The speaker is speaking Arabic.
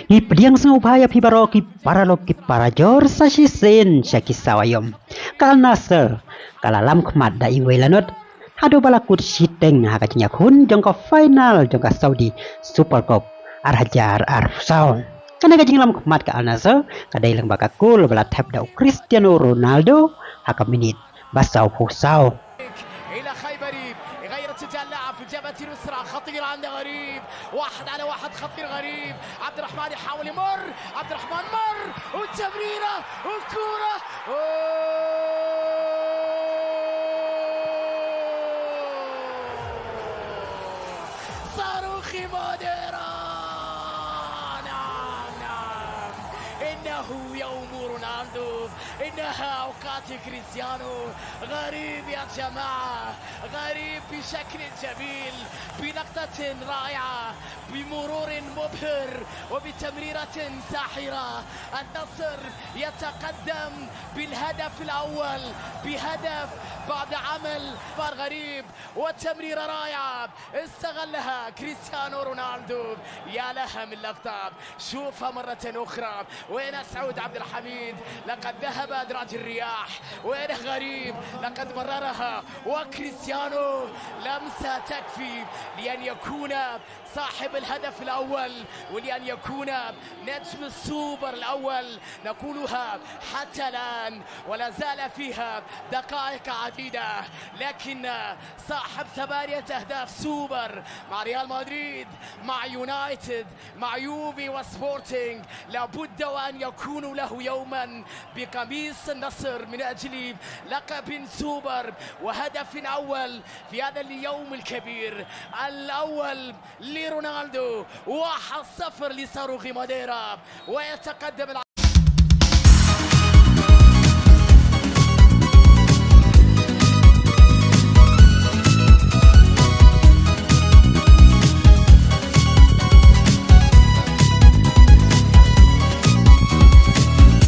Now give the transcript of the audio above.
Ipediang upaya pibaroki paraloki parajor sasisen sakisawayom. Kal Nasser kalalam khmat da iwelanot hado balakut siteng hakatnya kun jongka final jongka Saudi Super Cup arhajar arfsaun. Kana gajing lam khmat ka Al Nasser kadai lang bakakul bala tap da Cristiano Ronaldo haka minit basau pusau. إلى خيبري يغير اتجاه اللاعب في الجبهة اليسرى خطير عند غريب 1-على-1 خطير غريب عبد الرحمن يحاول يمر عبد الرحمن مر والتمريرة والكورة صاروخي موديرا نعم إنه يوم رونالدو إنها أوقات كريستيانو غريب يا جماعة غريب بشكل جميل بلقطة رائعة بمرور مبهر وبتمريرة ساحرة النصر يتقدم بالهدف الأول بهدف بعد عمل غريب وتمريرة رائعة استغلها كريستيانو رونالدو يا لها من لقطة شوفها مرة أخرى وين سعود عبد الحميد لقد ذهب أدراج الرياح وين غريب لقد مررها وكريستيانو لمسة تكفي لأن يكون صاحب الهدف الأول ولأن يكون نجم السوبر الأول نقولها حتى الآن ولا زال فيها دقائق عديدة لكن صاحب 8 أهداف سوبر مع ريال مدريد مع يونايتد مع يوفي وسبورتينج لابد وأن يكون له يوما بقميص النصر من أجل لقب سوبر وهدف أول في هذا اليوم الكبير الأول لرونالدو 1-0 لصاروخ ماديرا ويتقدم